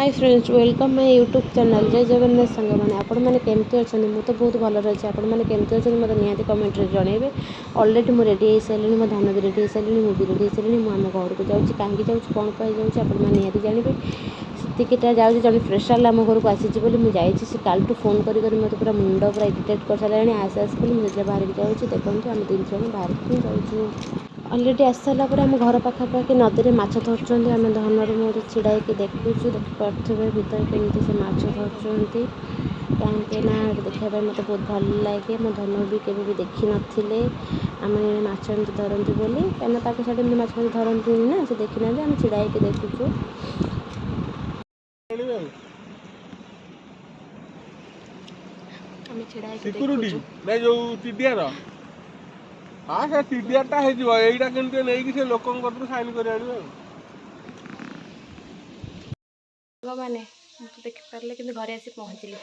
Hi friends welcome my YouTube channel जय जगन्नाथ सांग मैंने आपण मैंने केमती अच्छा मुझे तो बहुत भल अच्छे आपण मैंने केमती अच्छे मतलब निहाती कमेंट जनइबे अलरेडी मुझे रेडी हो सारे मो धान भी रेडी हो सारे मुझे रेडी हो सारे मुझे आम घर को जाऊँगी कहीं जाऊँगी कौन पाई जाऊँगी आप निहाती जानवे सेतिकिटा जाऊँगी जन फ्रेशर आम घर को आसी मुझे काल फोन कर मत पूरा मुंड पूरा इरिटेट कर सारे आस मुझे बाहर की जाऊँगी देखो आम 3 जन बाहर की जाऊँ अलरेडी आस सारा आम घर पाखापाखि नदी में माछ धरुंच आम धनर मोर छिड़ा देखुचु देखिपे भितर केमती से माछ धरुंच कहीं देखा मत बहुत भल लगे मो धन भी केवे भी देखी नथिले आम माछ एमती धरती बोली कहीं साइड में माछ धरती ना से देखी ना आम छिड़ा देखुचु आम छिड़ा देखुचु हाँ से टीडीआरटा होईटा केमती नहीं से लोक साइन कर मैंने तो देखिपारे कि घरे आसी पहुँचली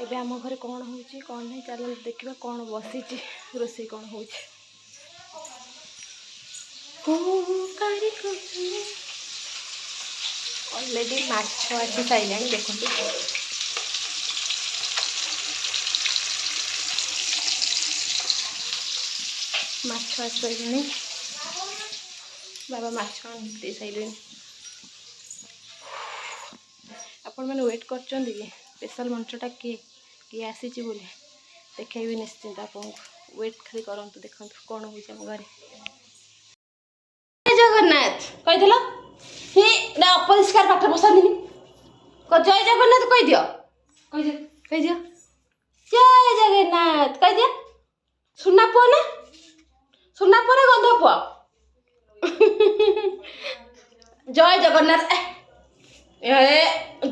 एबे आम घर कौन हो कौन नहीं चल देखा कौन बसी रोसे कौन हो अलरेडी माछ आसी सारे देखते माछ आसि बाबा माछ दे सारे आपण मैंने वेट कर स्पेशल मंचटा किए किए आसी देखी निश्चिंत आपको वेट खाली करूँ देखो कौन हो घरे जगन्नाथ कही अपरिष्कार पाठ बसानी जय जगन्नाथ कह दियो कह दियो जय जगन्नाथ कह दिया सुना पुआ ना गंध पुआ जय जगन्नाथ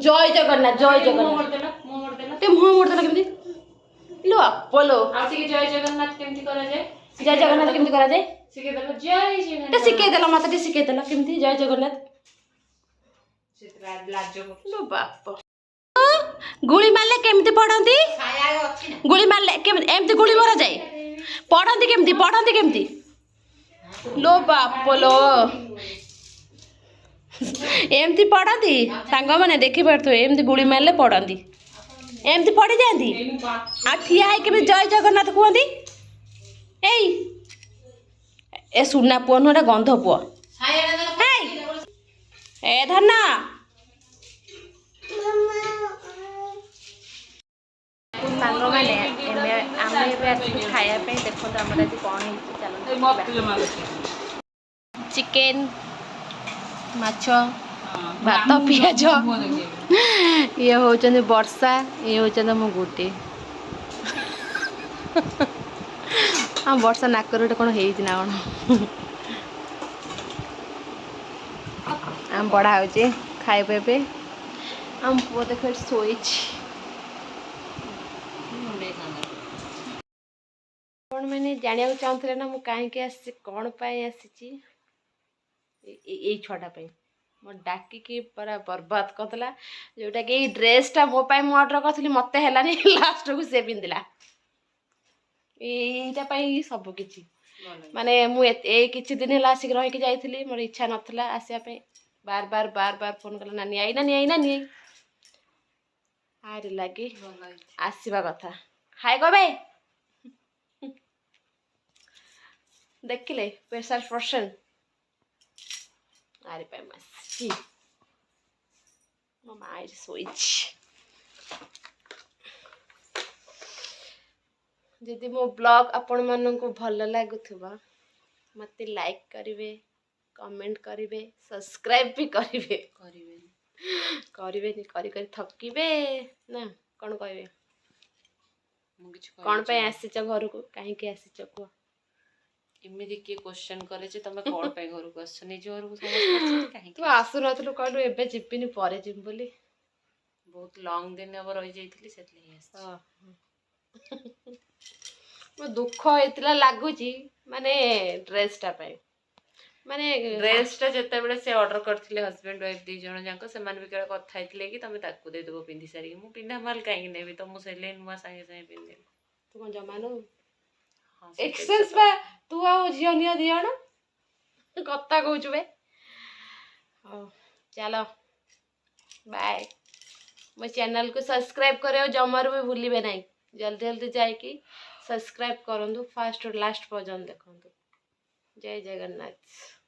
जय जगन्नाथ ते मुह मोड़देला केमती लो बोलो जय जगन्नाथ केमती करा जाए जय जगन्नाथ केमती करा जाए सिखे देला जय जगन्नाथ ते सिखे देला मते सिखे देला केमती जय जगन्नाथ लाजो लो बाप गुली मारले केमती पढ़ंती गुली मारले एमती गुली मारा जाए पढ़ंती केमती लो बाप लो एमती पढ़ती सांग मैंने देखी पारे एमती गुड़ी मारे पढ़ती एमती पढ़ी जाती आ ठिया है जय जगन्नाथ कहती ए सुना पुआ नुह गंध पुआ ए धन्ना सांग मैंने खायापी देखो आम आज कौन चलो चिकेन माछ भात पियाज ये होचंदी वर्षा ये होचंदी मो गुटी हम वर्षा नाकर गोटे कौन ना कौन आम पढ़ा हो खाइबे आम पुआ देख शोई कौन मैंने जाना चाहूँ ना मुझे कहीं आसी कौन आसी छुआटा मो डाकिकी पूरा बर्बाद करदेला जोटा कि ड्रेसटा मोपाई ऑर्डर करी मत है लास्ट को सी पिंधला यही सब किसी माने मुझे किसी दिन है आसिक रही जाइली मोर इच्छा नाला आसवाई बार बार बार बार फोन कला नानी आई नानी आई नानी आई आरे लगे आसवा कथा हाय कबे देखिले प्रेशर पर्सन आरे पाई मसी मो माँ शोई जदि मो ब्लॉग आपण मानक भल लगुवा मत लाइक करेंगे कमेंट करेंगे सब्सक्राइब भी करेंगे करें थकिबे ना कौन कहे कौन पे आसीच घर को कहीं आसीच कह इमिदी किए क्वेश्चन करे जे तमे कोन पे घर को आछ निज घर को समझ काहे तू आसु नथलु कहलु एबे जिपिनी परे जिम बोली बहुत लॉन्ग दिन अब रही जाइथिली सेतले आछ मो दुख हेतला लागुची माने ड्रेसटा पे माने ड्रेसटा जते बेले से ऑर्डर करथिले हस्बैंड वाइफ दी जण जांको समान भी केला कथा हेतले कि तमे ताकू दे देबो पिंदी सारी मु पिंदा माल काहे नेबी तो मु सेलेन नुआ संगे संगे पिंदे तू कोन जमानो एक्सचेंज बा तू आ झियोनिया दियाण कथा कहूछु बे चलो बाय मो चैनल को सब्सक्राइब करे जमार भी भूलिबे नहीं जल्दी जल्दी जाइए सब्सक्राइब करूँ फास्ट और लास्ट पर्यंत देखूँ जय जगन्नाथ।